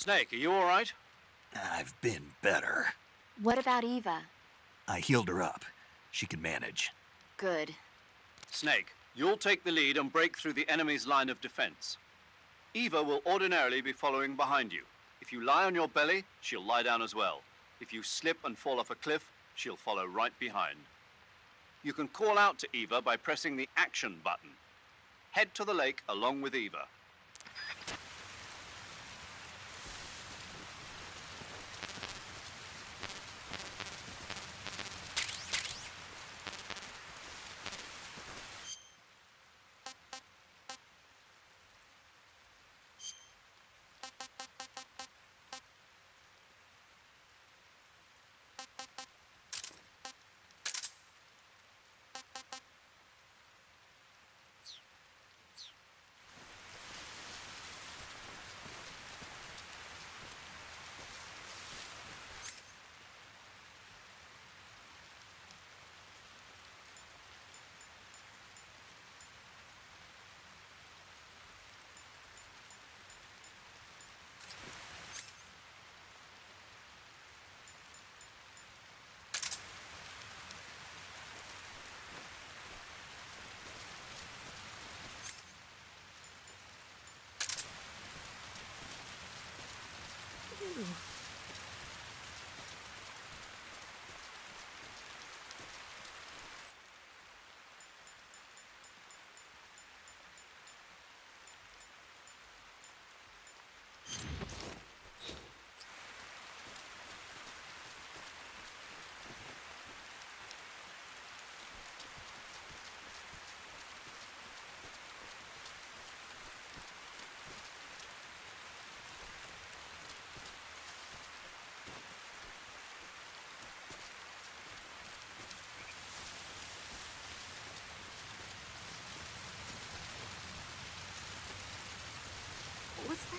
Snake, are you all right? I've been better. What about Eva? I healed her up. She can manage. Good. Snake, you'll take the lead and break through the enemy's line of defense. Eva will ordinarily be following behind you. If you lie on your belly, she'll lie down as well. If you slip and fall off a cliff, she'll follow right behind. You can call out to Eva by pressing the action button. Head to the lake along with Eva. What's that?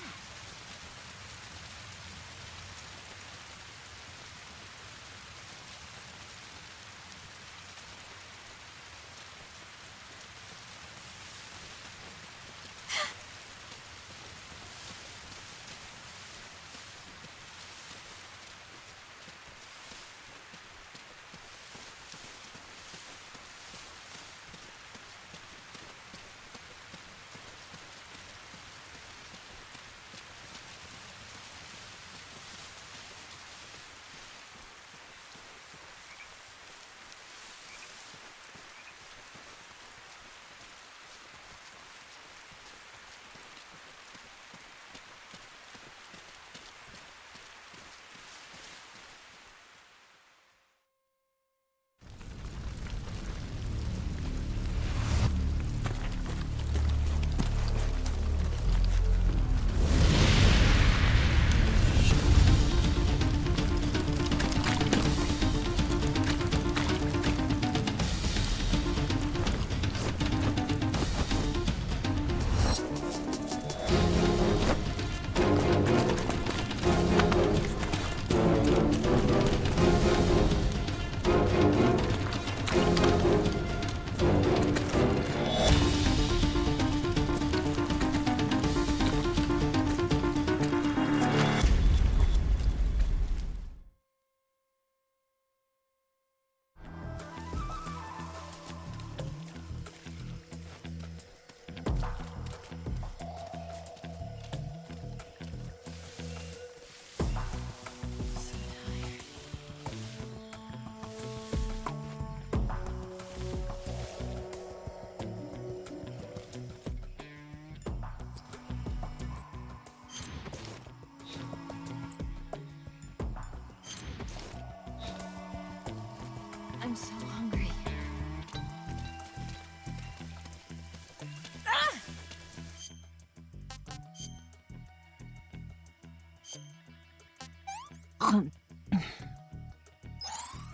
I'm so hungry.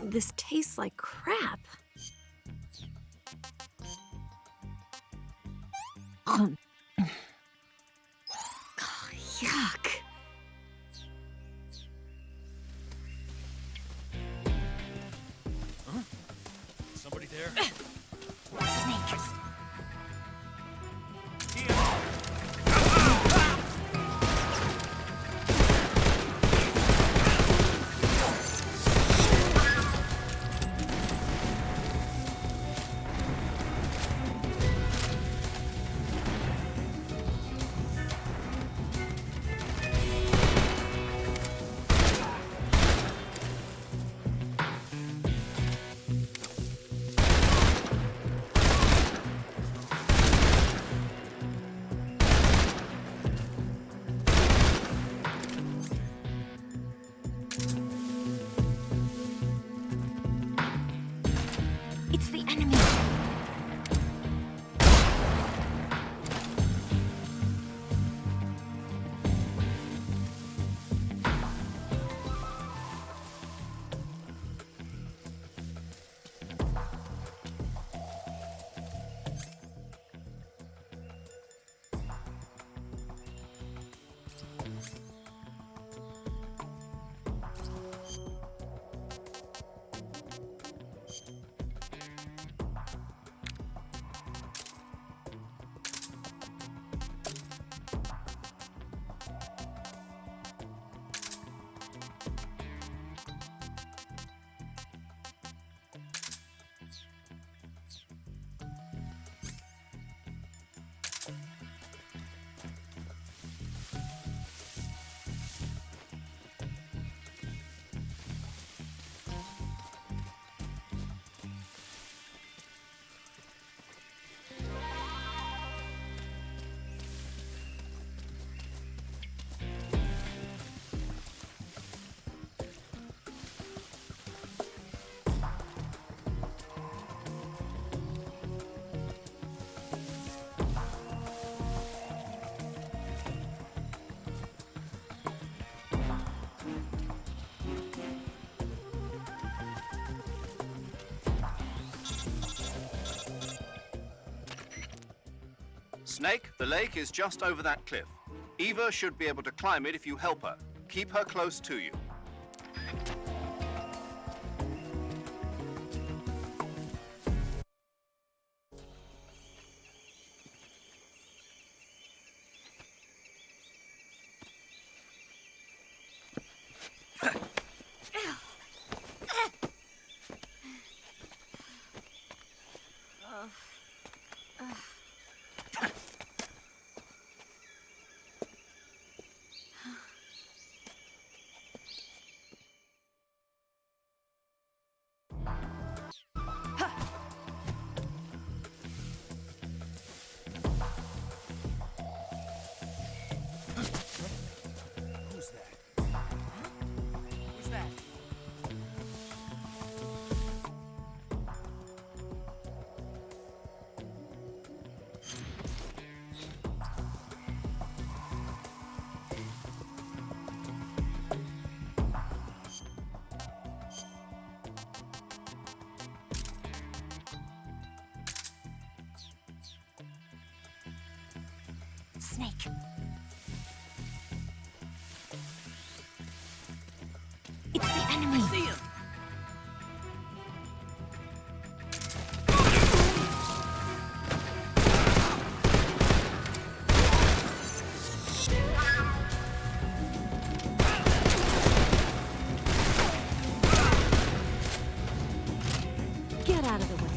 This tastes like crap. Oh, yuck. Huh? Somebody there? Snake. Snake, the lake is just over that cliff. Eva should be able to climb it if you help her. Keep her close to you. Snake. It's the enemy. See him. Get out of the way.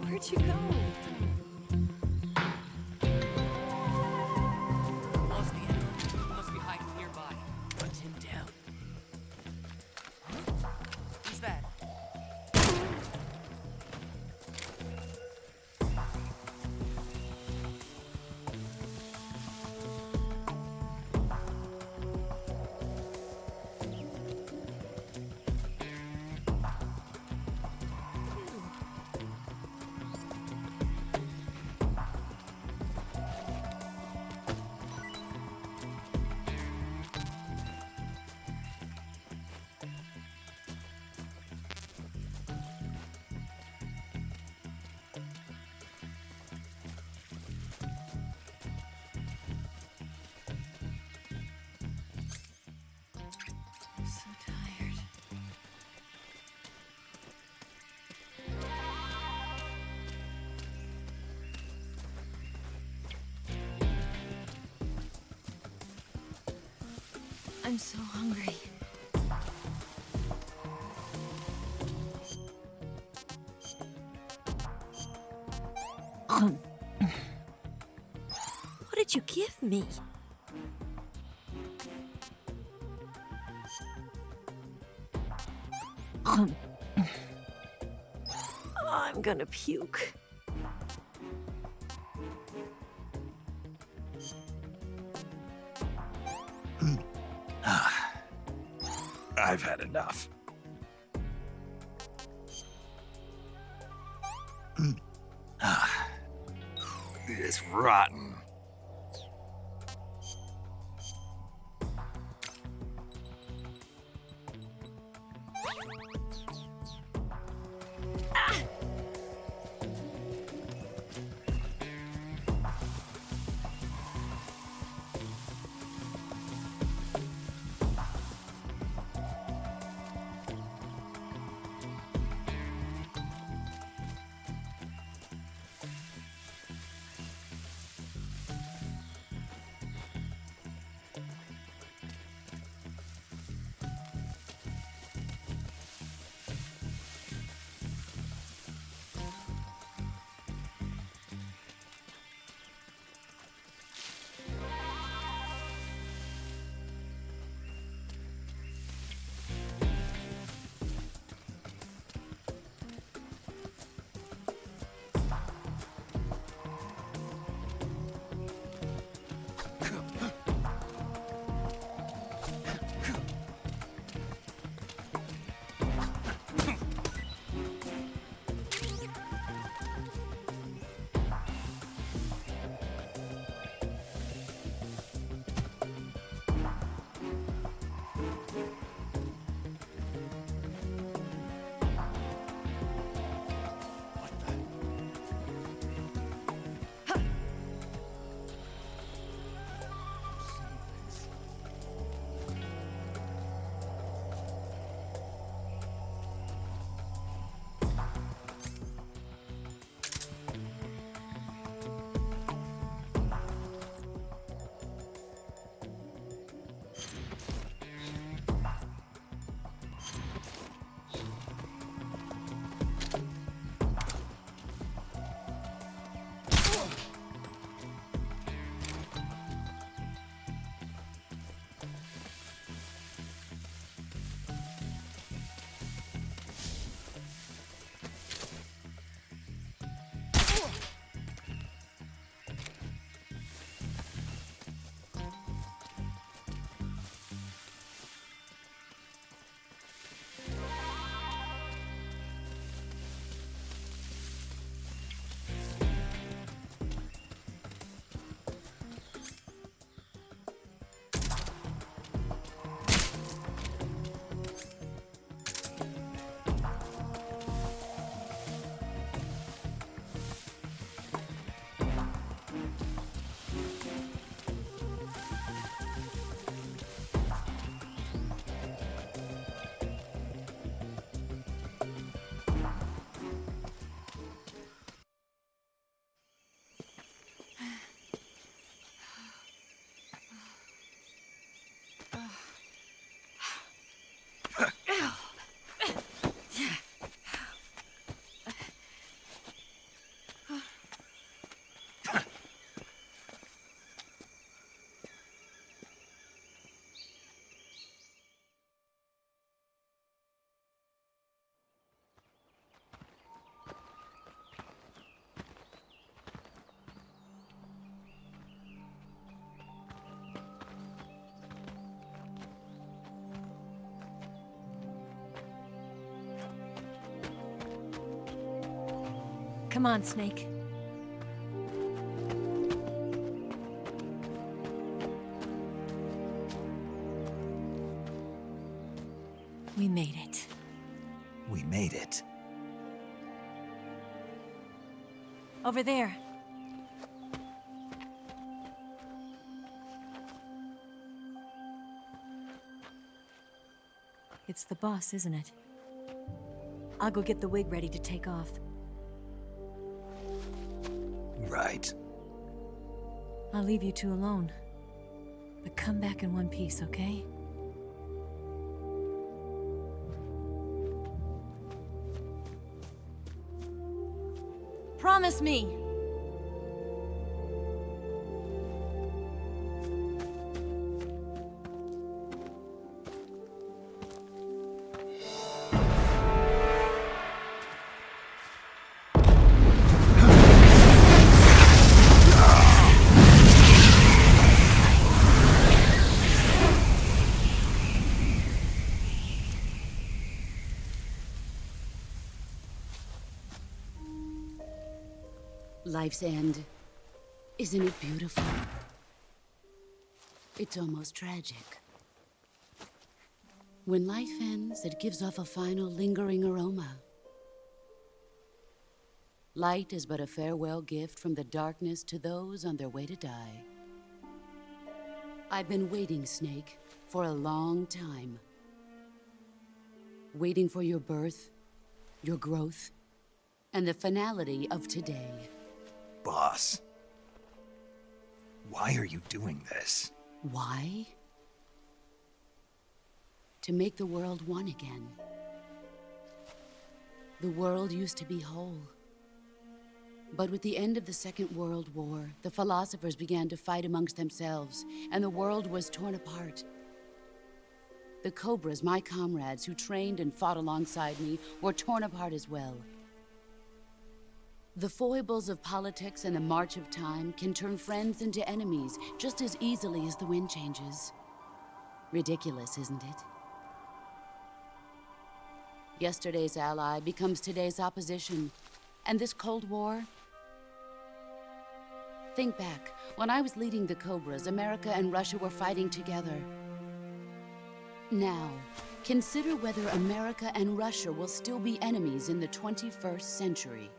Where'd you go? Lost the enemy. He must be hiding nearby. Hunt him down. Huh? Who's that? I'm so tired. I'm so hungry. What did you give me? I'm gonna puke. I've had enough. It's rotten. Come on, Snake. We made it. We made it. Over there. It's the boss, isn't it? I'll go get the wig ready to take off. Right. I'll leave you two alone. But come back in one piece, okay? Promise me! Life's end. Isn't it beautiful? It's almost tragic. When life ends, it gives off a final lingering aroma. Light is but a farewell gift from the darkness to those on their way to die. I've been waiting, Snake, for a long time. Waiting for your birth, your growth, and the finality of today. Boss. Why are you doing this? Why? To make the world one again. The world used to be whole. But with the end of the Second World War, the philosophers began to fight amongst themselves, and the world was torn apart. The Cobras, my comrades who trained and fought alongside me, were torn apart as well. The foibles of politics and the march of time can turn friends into enemies just as easily as the wind changes. Ridiculous, isn't it? Yesterday's ally becomes today's opposition. And this Cold War? Think back. When I was leading the Cobras, America and Russia were fighting together. Now, consider whether America and Russia will still be enemies in the 21st century.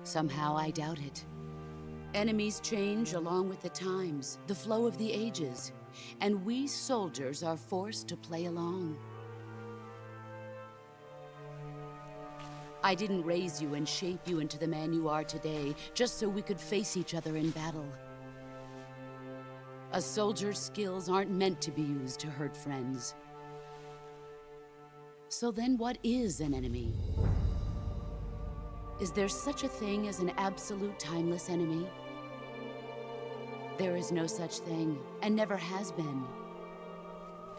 Somehow I doubt it. Enemies change along with the times, the flow of the ages, and we soldiers are forced to play along. I didn't raise you and shape you into the man you are today just so we could face each other in battle. A soldier's skills aren't meant to be used to hurt friends. So then what is an enemy? Is there such a thing as an absolute timeless enemy? There is no such thing, and never has been.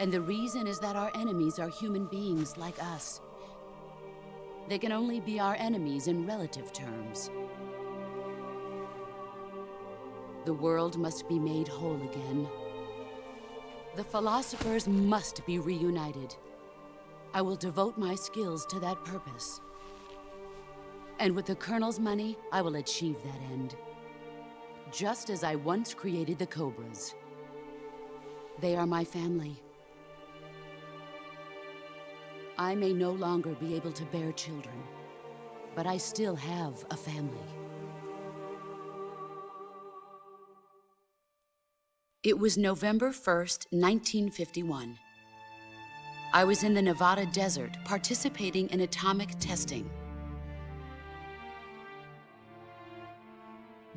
And the reason is that our enemies are human beings like us. They can only be our enemies in relative terms. The world must be made whole again. The philosophers must be reunited. I will devote my skills to that purpose. And with the Colonel's money, I will achieve that end. Just as I once created the Cobras. They are my family. I may no longer be able to bear children, but I still have a family. It was November 1st, 1951. I was in the Nevada desert participating in atomic testing.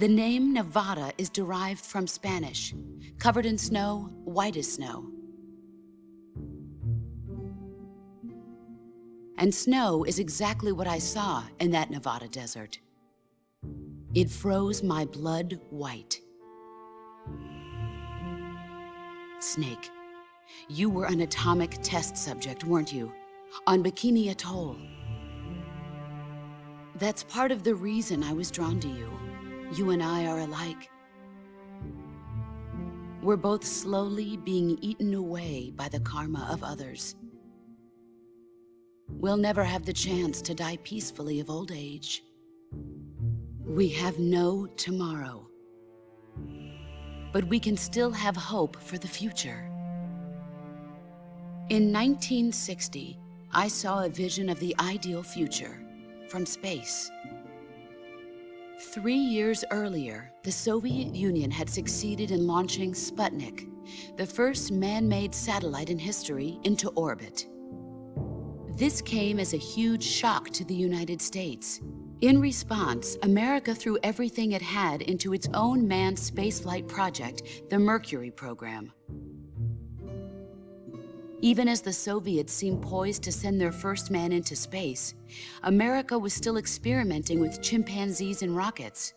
The name Nevada is derived from Spanish, covered in snow, white as snow. And snow is exactly what I saw in that Nevada desert. It froze my blood white. Snake, you were an atomic test subject, weren't you? On Bikini Atoll. That's part of the reason I was drawn to you. You and I are alike. We're both slowly being eaten away by the karma of others. we'll never have the chance to die peacefully of old age. We have no tomorrow. But we can still have hope for the future. In 1960, I saw a vision of the ideal future from space. 3 years earlier, the Soviet Union had succeeded in launching Sputnik, the first man-made satellite in history, into orbit. This came as a huge shock to the United States. In response, America threw everything it had into its own manned spaceflight project, the Mercury program. Even as the Soviets seemed poised to send their first man into space, America was still experimenting with chimpanzees and rockets.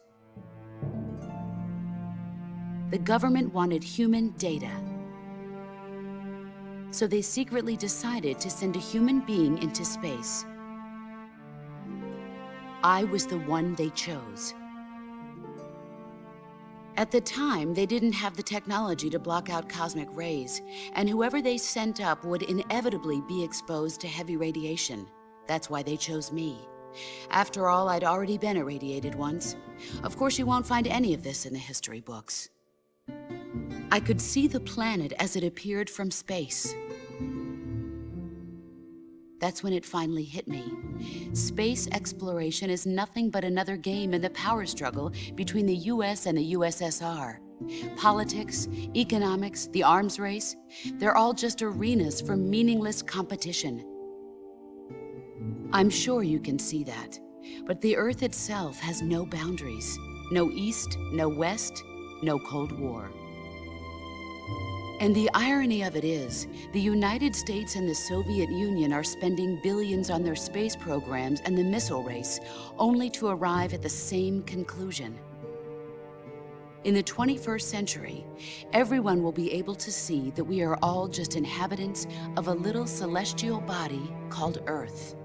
The government wanted human data. So they secretly decided to send a human being into space. I was the one they chose. At the time, they didn't have the technology to block out cosmic rays, and whoever they sent up would inevitably be exposed to heavy radiation. That's why they chose me. After all, I'd already been irradiated once. Of course, you won't find any of this in the history books. I could see the planet as it appeared from space. That's when it finally hit me. Space exploration is nothing but another game in the power struggle between the US and the USSR. Politics, economics, the arms race, they're all just arenas for meaningless competition. I'm sure you can see that, but the Earth itself has no boundaries. No East, no West, no Cold War. And the irony of it is, the United States and the Soviet Union are spending billions on their space programs and the missile race, only to arrive at the same conclusion. In the 21st century, everyone will be able to see that we are all just inhabitants of a little celestial body called Earth.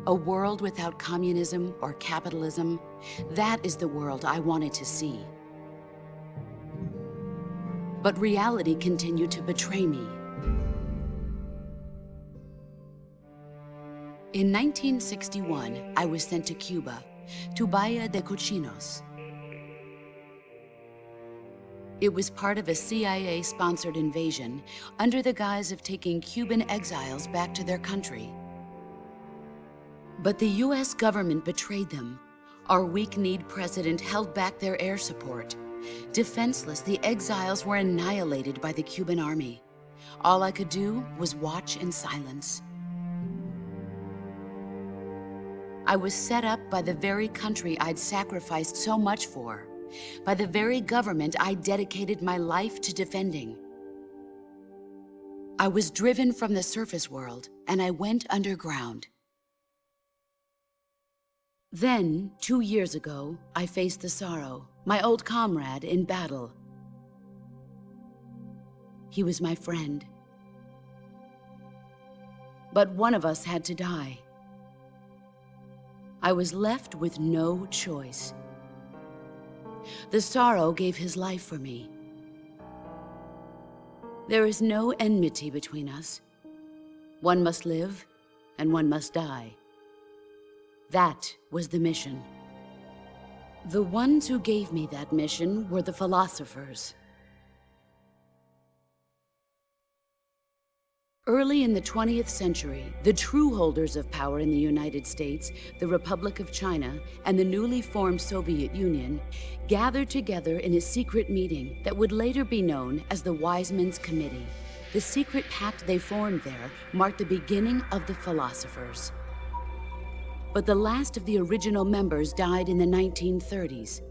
A world without communism or capitalism, that is the world I wanted to see. But reality continued to betray me. In 1961, I was sent to Cuba, to Bahia de Cochinos. It was part of a CIA-sponsored invasion under the guise of taking Cuban exiles back to their country. But the US government betrayed them. Our weak-kneed president held back their air support. Defenseless, the exiles were annihilated by the Cuban army. All I could do was watch in silence. I was set up by the very country I'd sacrificed so much for, by the very government I dedicated my life to defending. I was driven from the surface world, and I went underground. Then, 2 years ago, I faced the sorrow, my old comrade in battle. He was my friend. But one of us had to die. I was left with no choice. The sorrow gave his life for me. There is no enmity between us. One must live, and one must die. That was the mission. The ones who gave me that mission were the philosophers. Early in the 20th century, the true holders of power in the United States, the Republic of China, and the newly formed Soviet Union gathered together in a secret meeting that would later be known as the Wise Men's Committee. The secret pact they formed there marked the beginning of the philosophers. But the last of the original members died in the 1930s.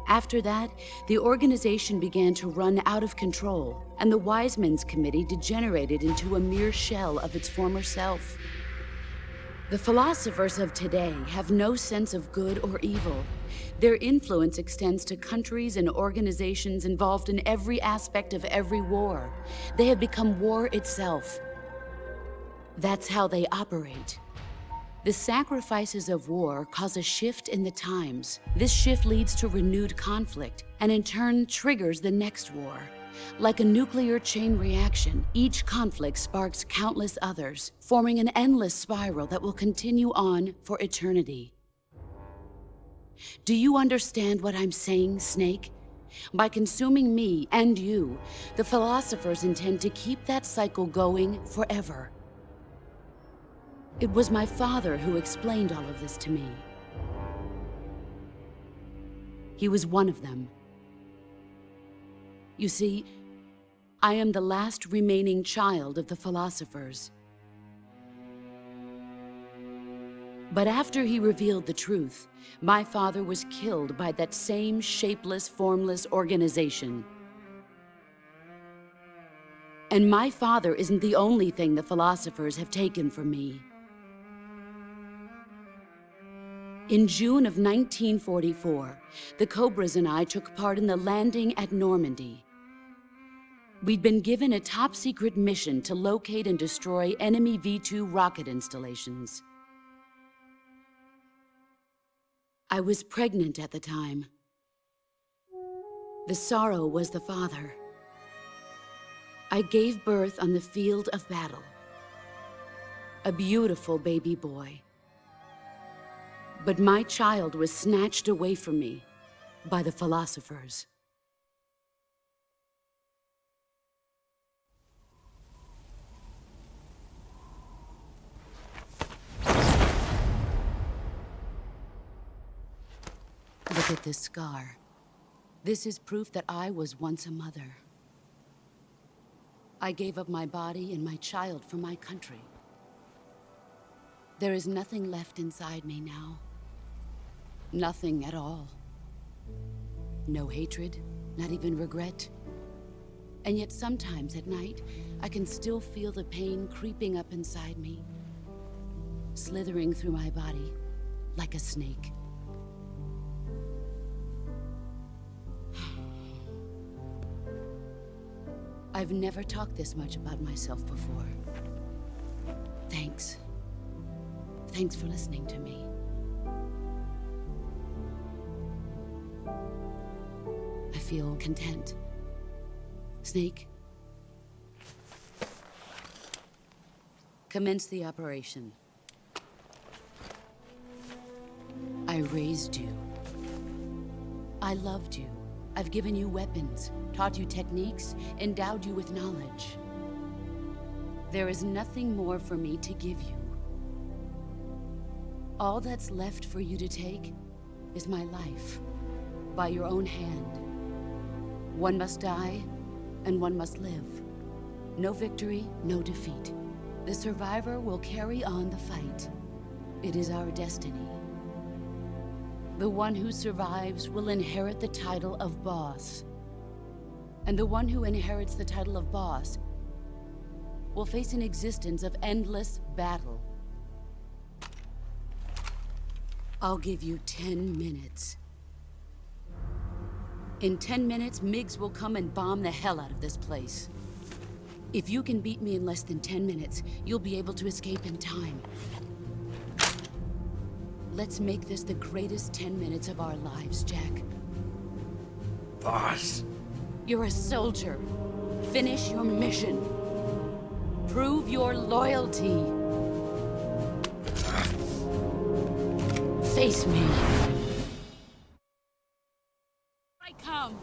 After that, the organization began to run out of control, and the Wise Men's Committee degenerated into a mere shell of its former self. The philosophers of today have no sense of good or evil. Their influence extends to countries and organizations involved in every aspect of every war. They have become war itself. That's how they operate. The sacrifices of war cause a shift in the times. This shift leads to renewed conflict, and in turn triggers the next war. Like a nuclear chain reaction, each conflict sparks countless others, forming an endless spiral that will continue on for eternity. Do you understand what I'm saying, Snake? By consuming me and you, the philosophers intend to keep that cycle going forever. It was my father who explained all of this to me. He was one of them. You see, I am the last remaining child of the philosophers. But after he revealed the truth, my father was killed by that same shapeless, formless organization. And my father isn't the only thing the philosophers have taken from me. In June of 1944, the Cobras and I took part in the landing at Normandy. We'd been given a top-secret mission to locate and destroy enemy V-2 rocket installations. I was pregnant at the time. The sorrow was the father. I gave birth on the field of battle. A beautiful baby boy. But my child was snatched away from me by the philosophers. Look at this scar. This is proof that I was once a mother. I gave up my body and my child for my country. There is nothing left inside me now. Nothing at all. No hatred, not even regret. And yet sometimes at night, I can still feel the pain creeping up inside me, slithering through my body like a snake. I've never talked this much about myself before. Thanks. Thanks for listening to me. I feel content. Snake? Commence the operation. I raised you. I loved you. I've given you weapons, taught you techniques, endowed you with knowledge. There is nothing more for me to give you. All that's left for you to take is my life, by your own hand. One must die, and one must live. No victory, no defeat. The survivor will carry on the fight. It is our destiny. The one who survives will inherit the title of boss. And the one who inherits the title of boss will face an existence of endless battle. I'll give you 10 minutes. In 10 minutes, MiGs will come and bomb the hell out of this place. If you can beat me in less than 10 minutes, you'll be able to escape in time. Let's make this the greatest 10 minutes of our lives, Jack. Boss. You're a soldier. Finish your mission. Prove your loyalty. Face me. I come.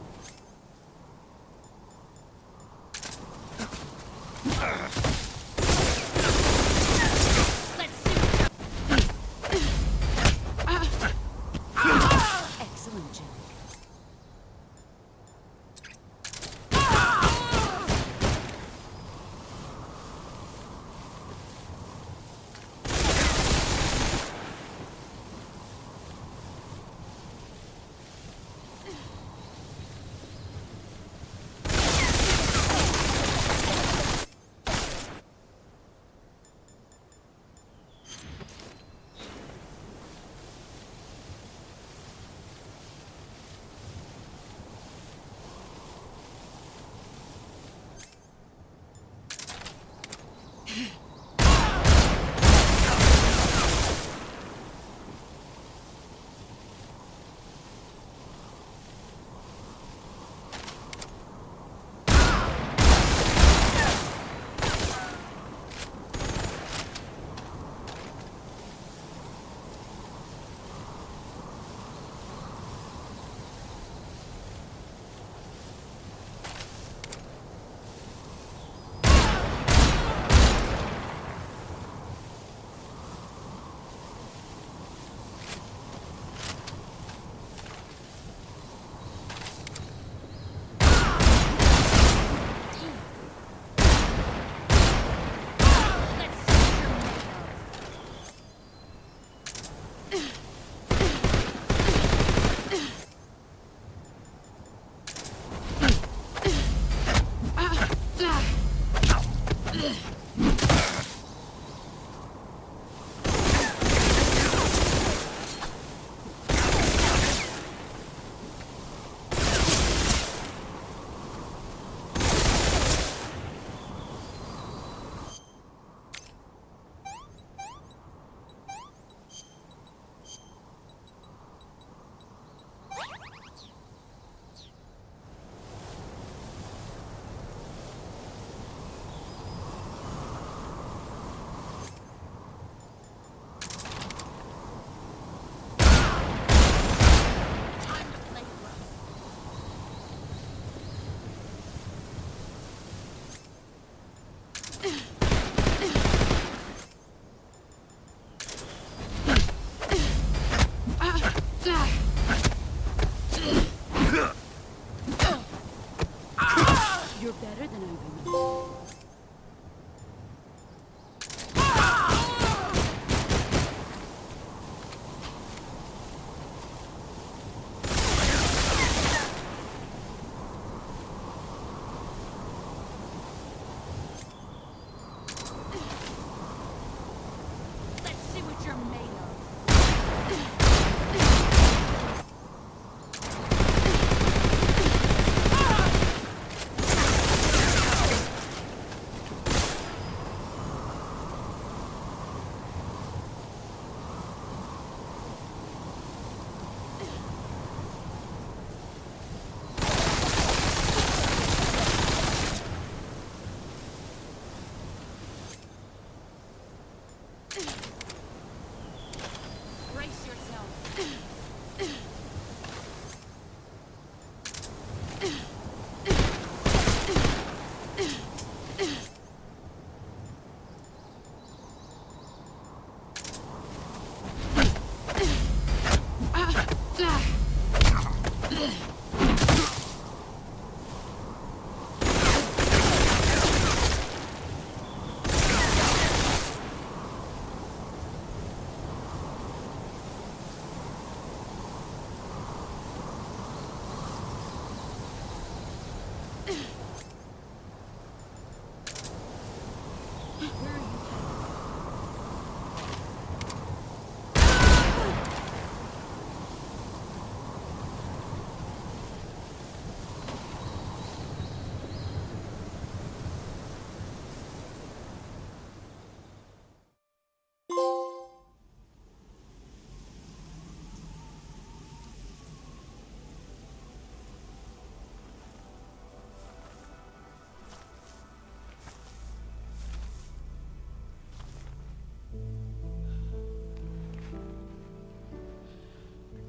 Let's see. Excellent, Jack. You're better than I remember. Let's see what you're made of. Brace yourself.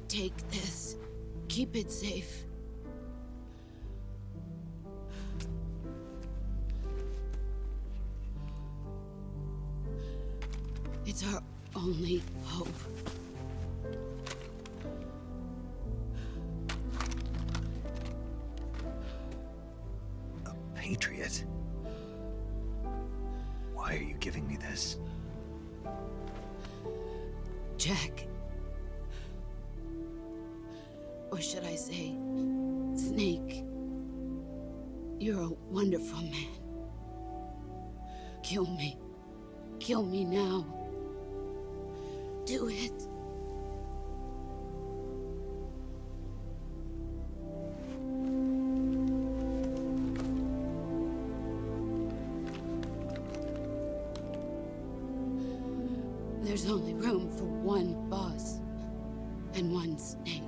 Take this. Keep it safe. It's our only hope. A patriot? Why are you giving me this? Jack. Or should I say, Snake. You're a wonderful man. Kill me. Kill me now. Do it. There's only room for one boss and one snake.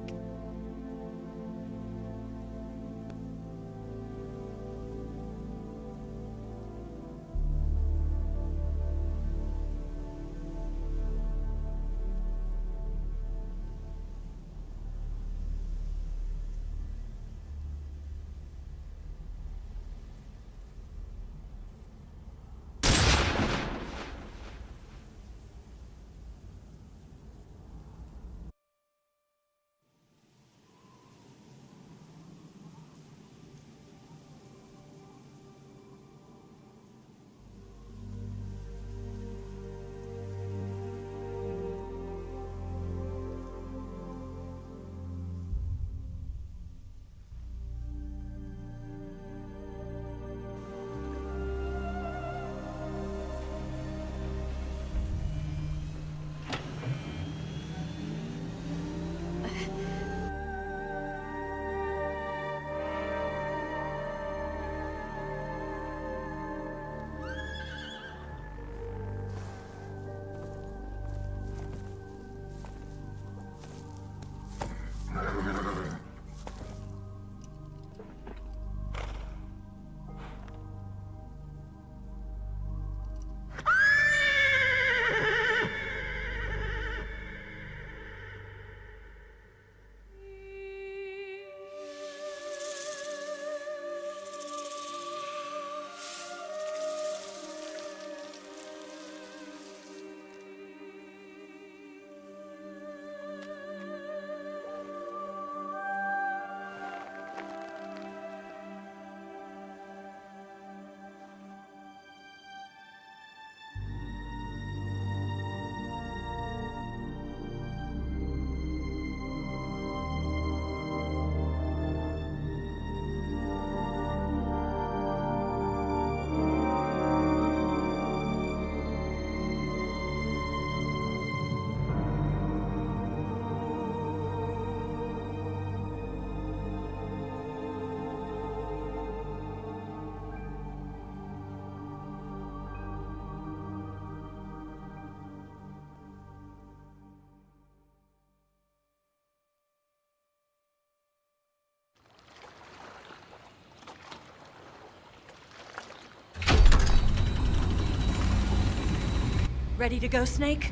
Ready to go, Snake?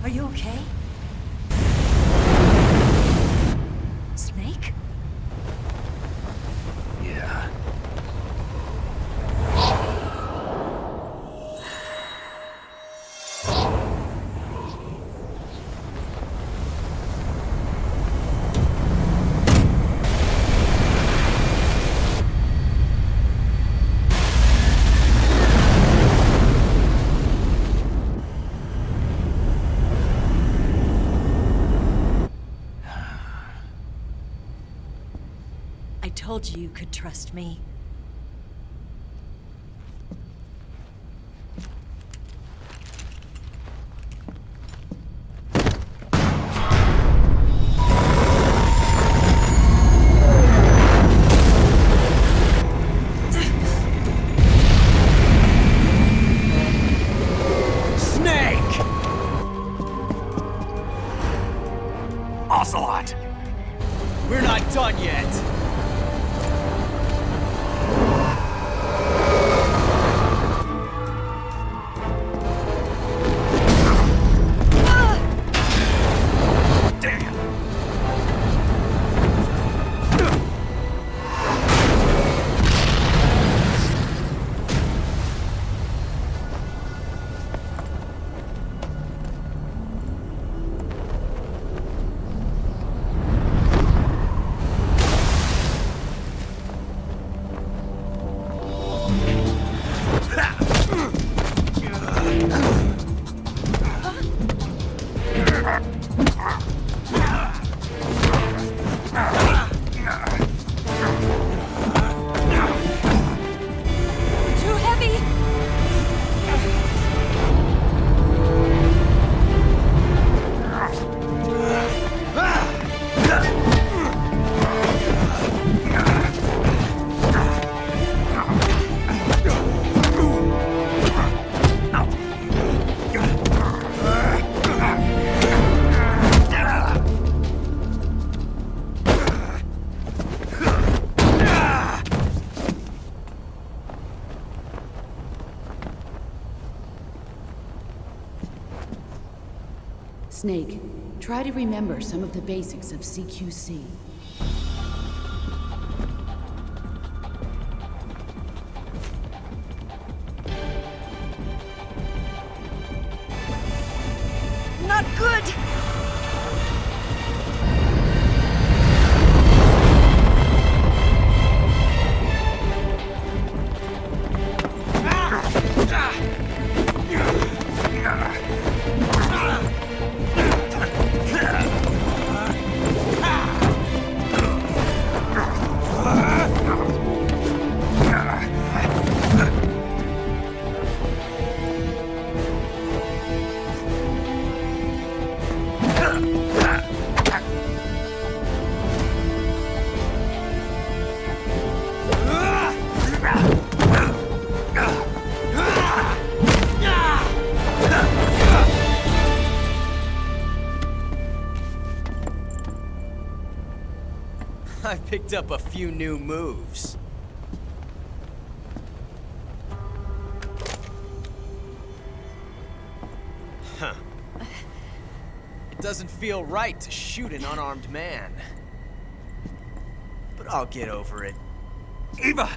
Are you okay? Snake? Yeah. I told you you could trust me. Snake! Ocelot! We're not done yet. Too heavy! Snake, try to remember some of the basics of CQC. Not good! I picked up a few new moves. Huh. It doesn't feel right to shoot an unarmed man. But I'll get over it. Eva!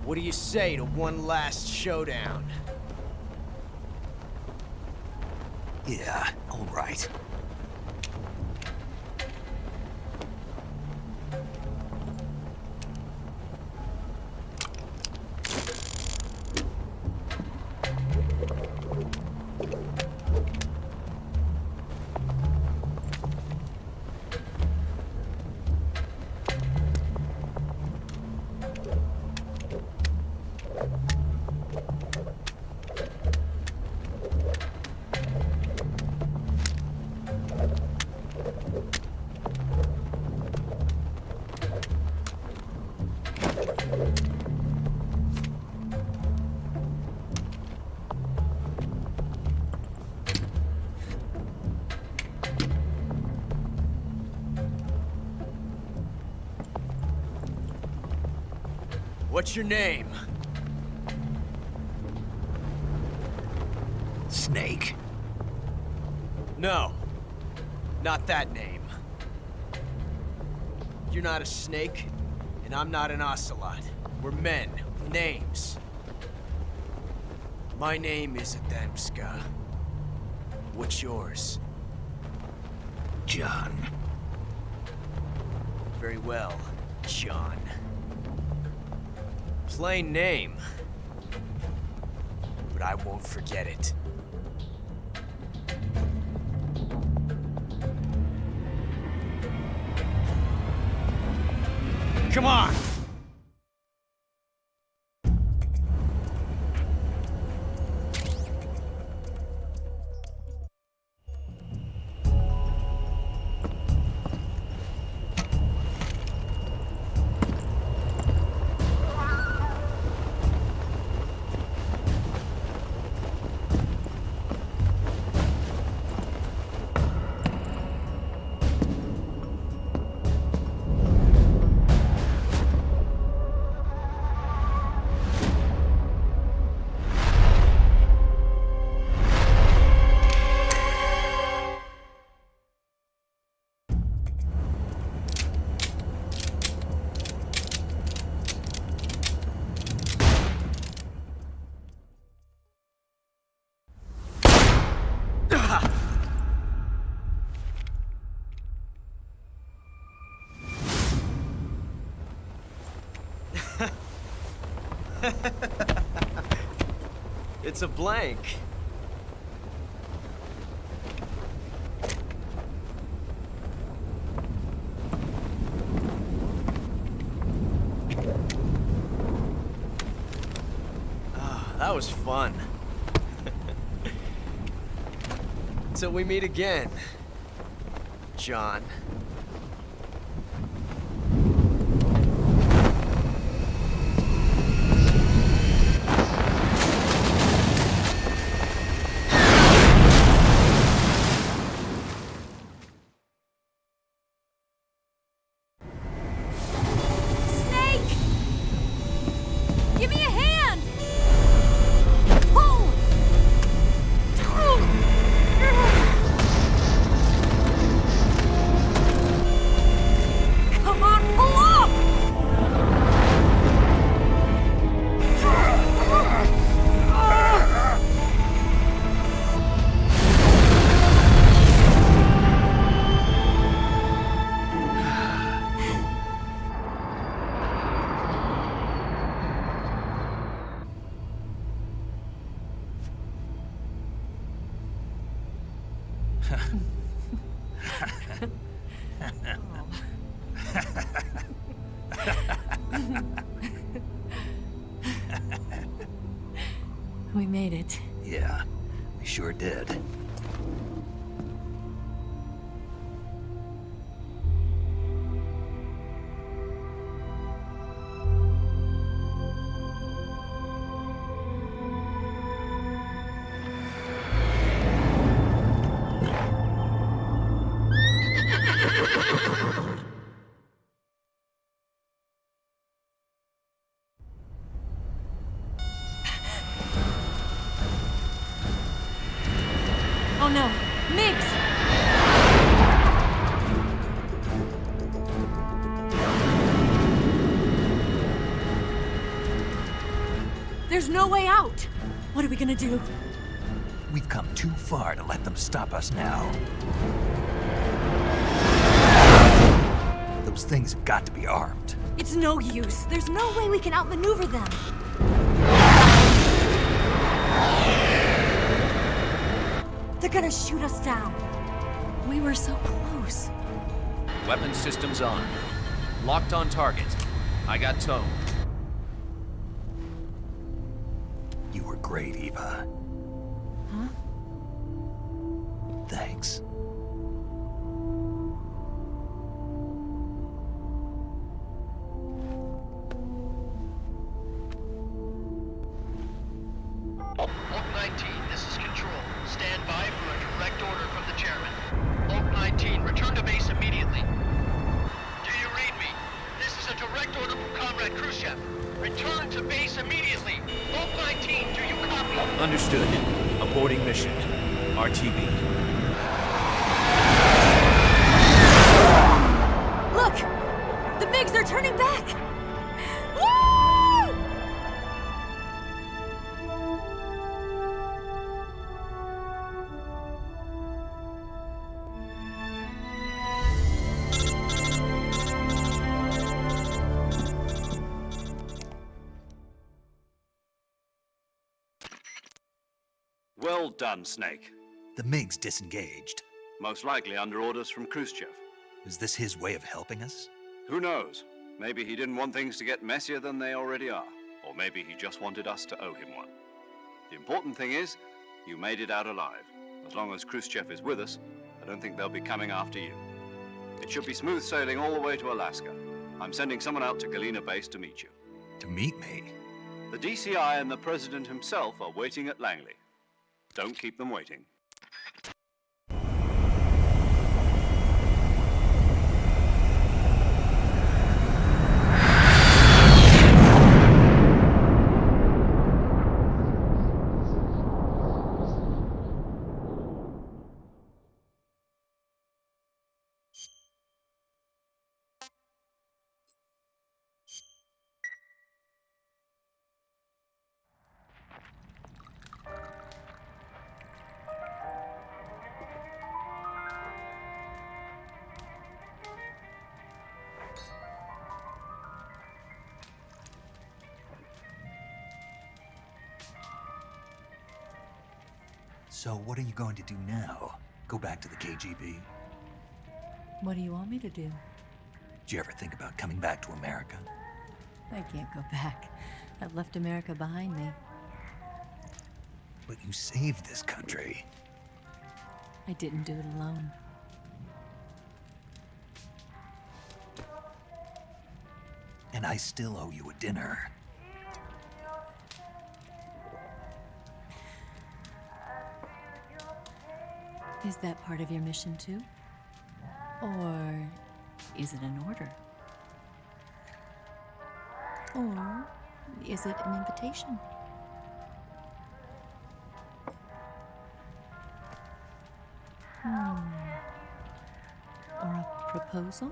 What do you say to one last showdown? Yeah, all right. What's your name? Snake. No. Not that name. You're not a snake, and I'm not an ocelot. We're men with names. My name is Adamska. What's yours? John. Very well, John. Plain name. But I won't forget it. Come on! It's a blank. That was fun. Till we meet again, John. We made it. Yeah, we sure did. Oh no, Migs! There's no way out! What are we gonna do? We've come too far to let them stop us now. Those things have got to be armed. It's no use. There's no way we can outmaneuver them. They're gonna shoot us down. We were so close. Weapon systems on. Locked on target. I got towed. You were great, Eva. Huh? Thanks. Oak 19, this is Control. Stand by for a direct order from the chairman. Oak 19, return to base immediately. Do you read me? This is a direct order from Comrade Khrushchev. Return to base immediately. Oak 19, do you copy? Understood. Aborting mission. RTB. Look! The MiGs, they're turning back! Woo! Well done, Snake. The MiGs disengaged. Most likely under orders from Khrushchev. Is this his way of helping us? Who knows? Maybe he didn't want things to get messier than they already are. Or maybe he just wanted us to owe him one. The important thing is, you made it out alive. As long as Khrushchev is with us, I don't think they'll be coming after you. It should be smooth sailing all the way to Alaska. I'm sending someone out to Galena Base to meet you. To meet me? The DCI and the President himself are waiting at Langley. Don't keep them waiting. So what are you going to do now? Go back to the KGB? What do you want me to do? Did you ever think about coming back to America? I can't go back. I've left America behind me. But you saved this country. I didn't do it alone. And I still owe you a dinner. Is that part of your mission too? Or is it an order? Or is it an invitation? Or a proposal?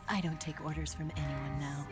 I don't take orders from anyone now.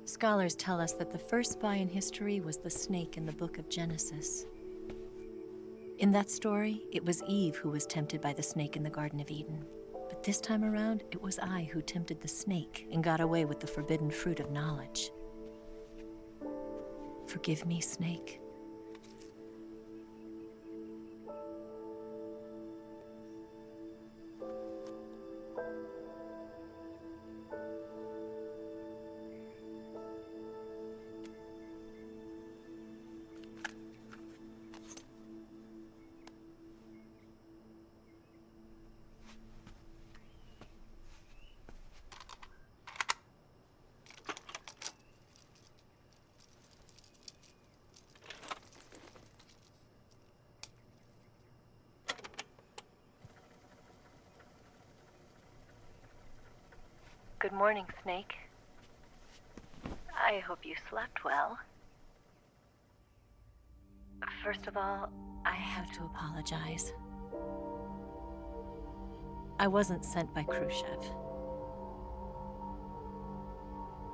Scholars tell us that the first spy in history was the snake in the book of Genesis. In that story, it was Eve who was tempted by the snake in the Garden of Eden. But this time around, it was I who tempted the snake and got away with the forbidden fruit of knowledge. Forgive me, Snake. Good morning, Snake. I hope you slept well. First of all, I have to apologize. I wasn't sent by Khrushchev.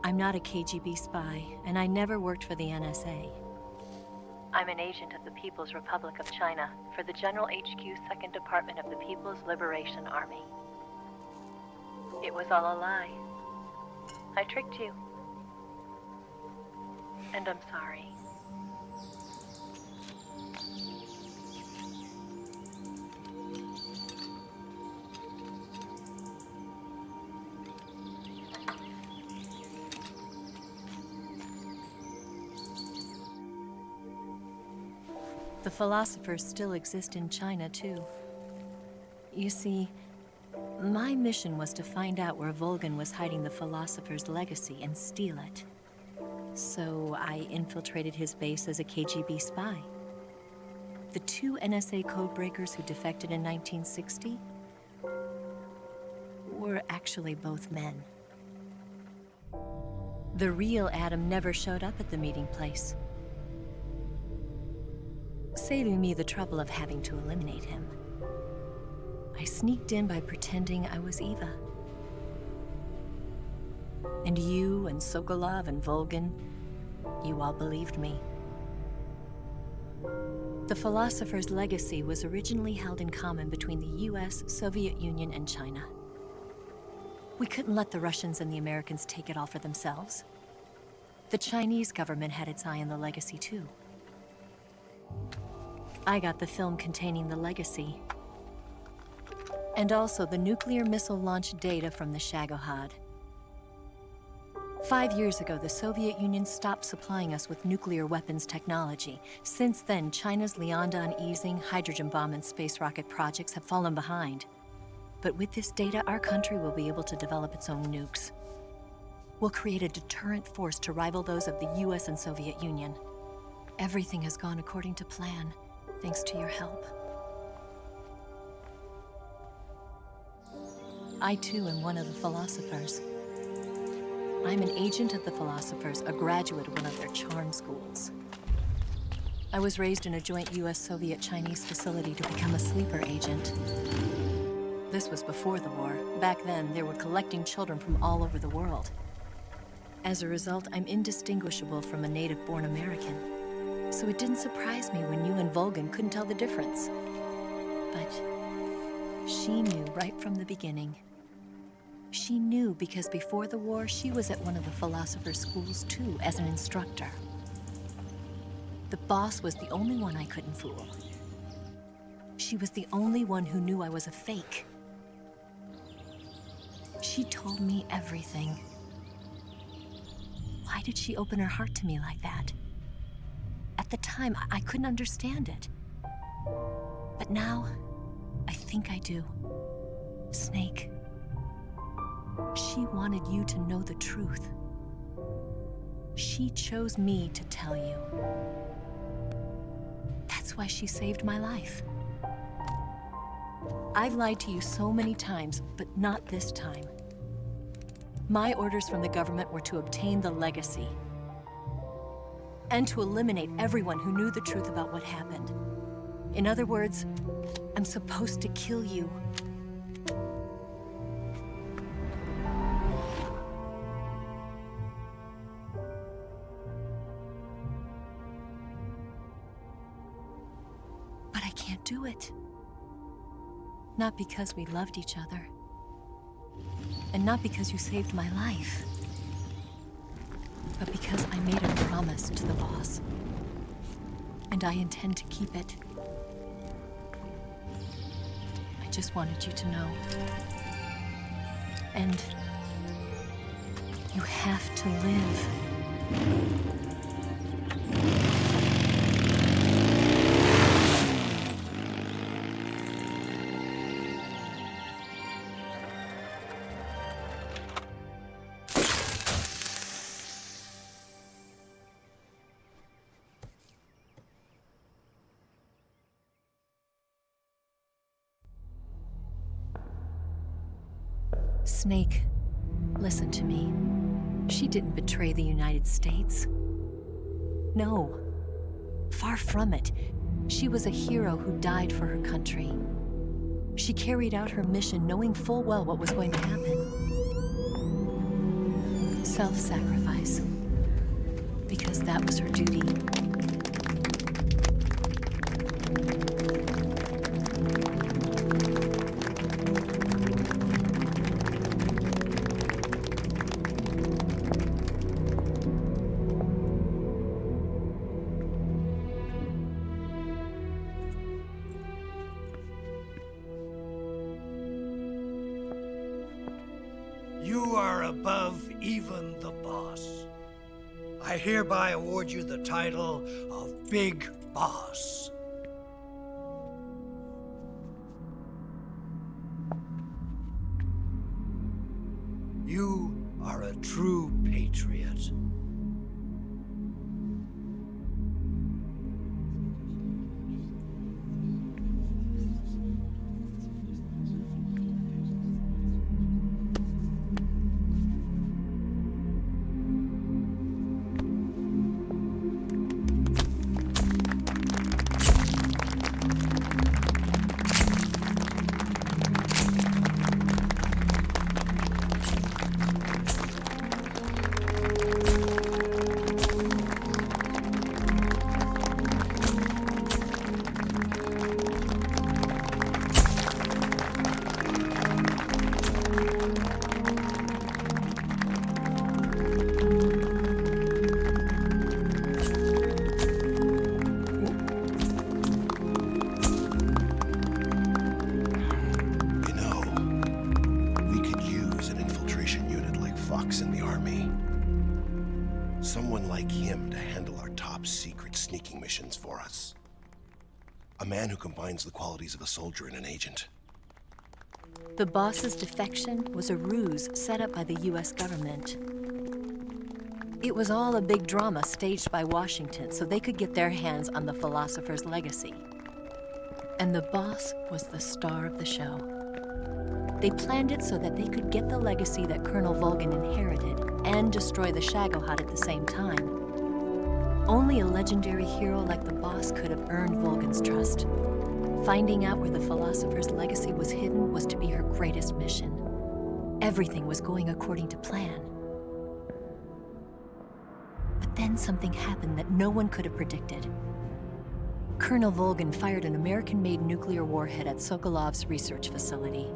I'm not a KGB spy, and I never worked for the NSA. I'm an agent of the People's Republic of China for the General HQ 2nd Department of the People's Liberation Army. It was all a lie. I tricked you. And I'm sorry. The philosophers still exist in China, too. You see, my mission was to find out where Volgan was hiding the philosopher's legacy and steal it. So I infiltrated his base as a KGB spy. The 2 NSA codebreakers who defected in 1960 were actually both men. The real Adam never showed up at the meeting place, saving me the trouble of having to eliminate him. I sneaked in by pretending I was Eva. And you and Sokolov and Volgan, you all believed me. The philosopher's legacy was originally held in common between the US, Soviet Union, and China. We couldn't let the Russians and the Americans take it all for themselves. The Chinese government had its eye on the legacy, too. I got the film containing the legacy, and also the nuclear missile launch data from the Shagohod. 5 years ago, the Soviet Union stopped supplying us with nuclear weapons technology. Since then, China's Liaodong easing, hydrogen bomb, and space rocket projects have fallen behind. But with this data, our country will be able to develop its own nukes. We'll create a deterrent force to rival those of the US and Soviet Union. Everything has gone according to plan, thanks to your help. I, too, am one of the philosophers. I'm an agent of the philosophers, a graduate of one of their charm schools. I was raised in a joint US-Soviet-Chinese facility to become a sleeper agent. This was before the war. Back then, they were collecting children from all over the world. As a result, I'm indistinguishable from a native-born American. So it didn't surprise me when you and Volgan couldn't tell the difference. But she knew right from the beginning. She knew because before the war, she was at one of the philosopher's schools too, as an instructor. The boss was the only one I couldn't fool. She was the only one who knew I was a fake. She told me everything. Why did she open her heart to me like that? At the time, I couldn't understand it. But now, I think I do. Snake. She wanted you to know the truth. She chose me to tell you. That's why she saved my life. I've lied to you so many times, but not this time. My orders from the government were to obtain the legacy and to eliminate everyone who knew the truth about what happened. In other words, I'm supposed to kill you. But I can't do it. Not because we loved each other. And not because you saved my life. But because I made a promise to the boss. And I intend to keep it. I just wanted you to know. And you have to live. Snake, Listen to me. She didn't betray the United States. No. Far from it. She was a hero who died for her country. She carried out her mission knowing full well what was going to happen. Self-sacrifice. Because that was her duty. You are above even the boss. I hereby award you the title of Big Boss. You are a true patriot. Someone like him to handle our top secret sneaking missions for us. A man who combines the qualities of a soldier and an agent. The boss's defection was a ruse set up by the US government. It was all a big drama staged by Washington so they could get their hands on the philosopher's legacy. And the boss was the star of the show. They planned it so that they could get the legacy that Colonel Volgin inherited and destroy the Shagohod at the same time. Only a legendary hero like the boss could have earned Volgin's trust. Finding out where the philosopher's legacy was hidden was to be her greatest mission. Everything was going according to plan. But then something happened that no one could have predicted. Colonel Volgin fired an American-made nuclear warhead at Sokolov's research facility.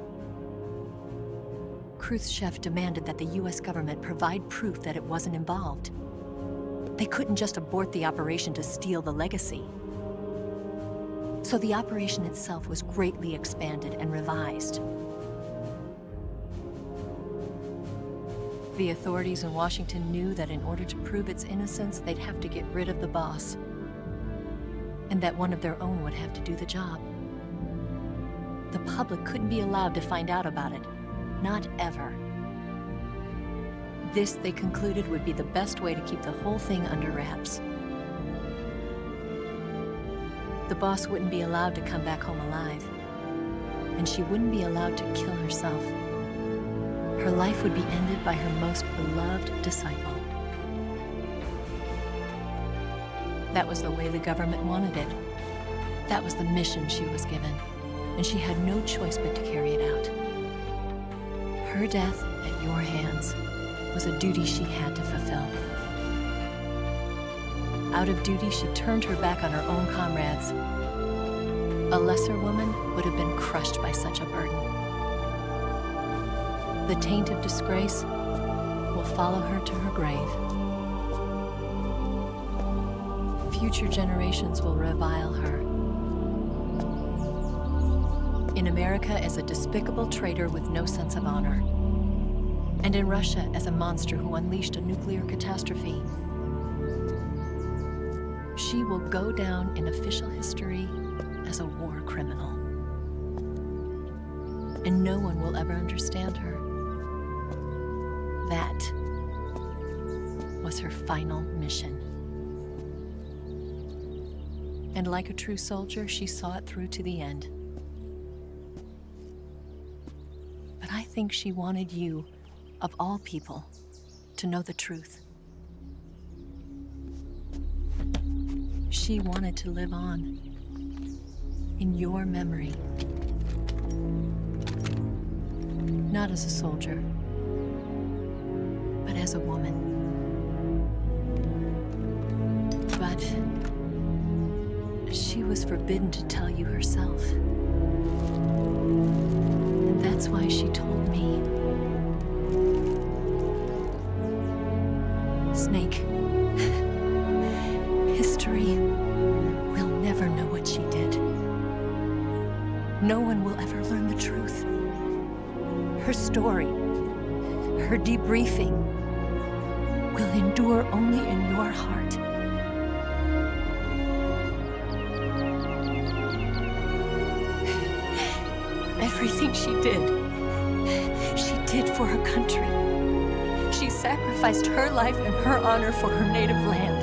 Khrushchev demanded that the US government provide proof that it wasn't involved. They couldn't just abort the operation to steal the legacy. So the operation itself was greatly expanded and revised. The authorities in Washington knew that in order to prove its innocence, they'd have to get rid of the boss, and that one of their own would have to do the job. The public couldn't be allowed to find out about it. Not ever. This, they concluded, would be the best way to keep the whole thing under wraps. The boss wouldn't be allowed to come back home alive, and she wouldn't be allowed to kill herself. Her life would be ended by her most beloved disciple. That was the way the government wanted it. That was the mission she was given, and she had no choice but to carry it out. Her death at your hands was a duty she had to fulfill. Out of duty, she turned her back on her own comrades. A lesser woman would have been crushed by such a burden. The taint of disgrace will follow her to her grave. Future generations will revile her. In America as a despicable traitor with no sense of honor. And in Russia as a monster who unleashed a nuclear catastrophe. She will go down in official history as a war criminal. And no one will ever understand her. That was her final mission. And like a true soldier, she saw it through to the end. But I think she wanted you, of all people, to know the truth. She wanted to live on, in your memory. Not as a soldier, but as a woman. But she was forbidden to tell you herself. And that's why she told me. Snake, history will never know what she did. No one will ever learn the truth. Her story, her debriefing, will endure only in your heart. Everything she did for her country. She sacrificed her life and her honor for her native land.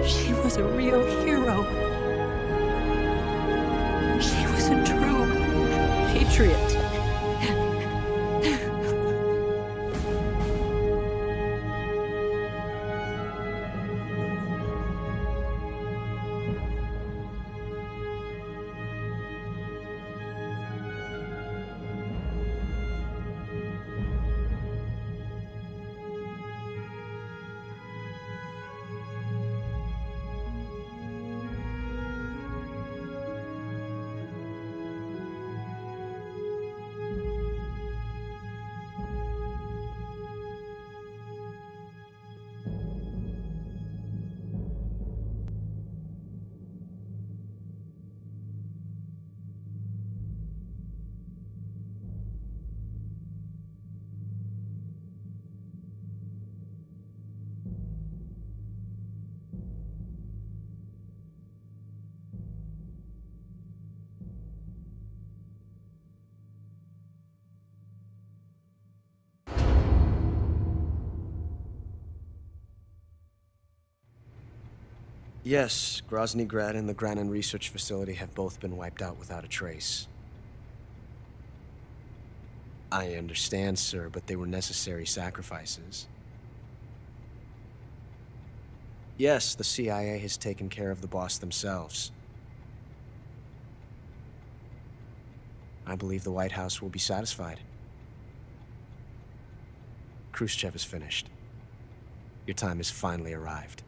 She was a real hero. She was a true patriot. Yes, Grozny Grad and the Granin Research Facility have both been wiped out without a trace. I understand, sir, but they were necessary sacrifices. Yes, the CIA has taken care of the boss themselves. I believe the White House will be satisfied. Khrushchev is finished. Your time has finally arrived.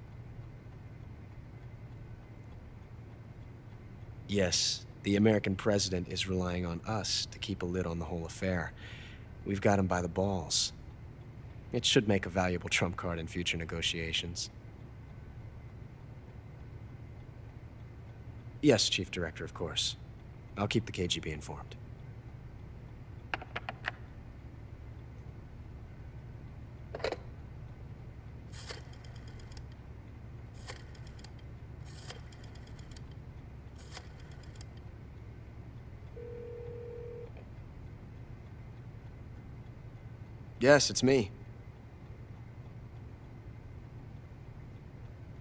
Yes, the American president is relying on us to keep a lid on the whole affair. We've got him by the balls. It should make a valuable trump card in future negotiations. Yes, Chief Director, of course. I'll keep the KGB informed. Yes, it's me.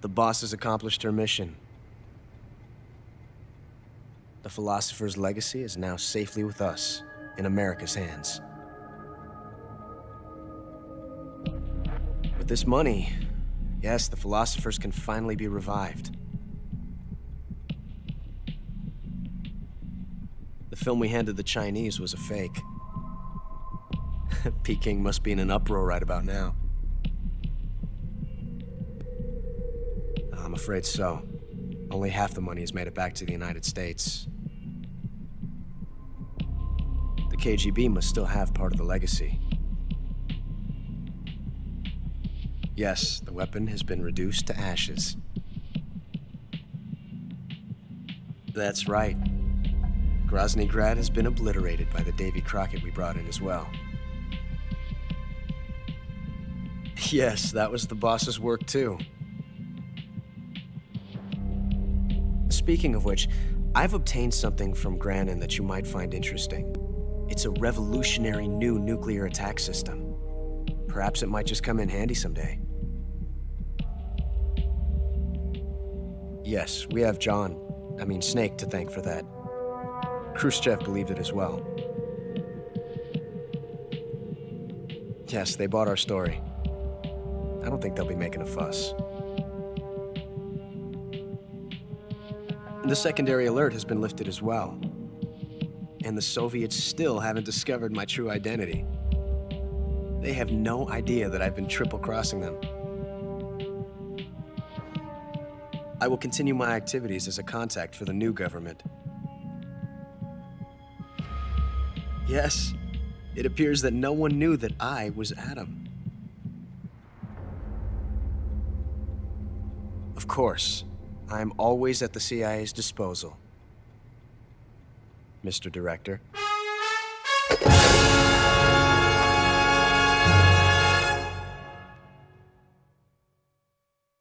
The boss has accomplished her mission. The philosopher's legacy is now safely with us, in America's hands. With this money, yes, the philosophers can finally be revived. The film we handed the Chinese was a fake. Peking must be in an uproar right about now. I'm afraid so. Only half the money has made it back to the United States. The KGB must still have part of the legacy. Yes, the weapon has been reduced to ashes. That's right. Grozny Grad has been obliterated by the Davy Crockett we brought in as well. Yes, that was the boss's work too. Speaking of which, I've obtained something from Granin that you might find interesting. It's a revolutionary new nuclear attack system. Perhaps it might just come in handy someday. Yes, we have Snake to thank for that. Khrushchev believed it as well. Yes, they bought our story. I don't think they'll be making a fuss. The secondary alert has been lifted as well. And the Soviets still haven't discovered my true identity. They have no idea that I've been triple-crossing them. I will continue my activities as a contact for the new government. Yes, it appears that no one knew that I was Adam. Of course, I'm always at the CIA's disposal, Mr. Director.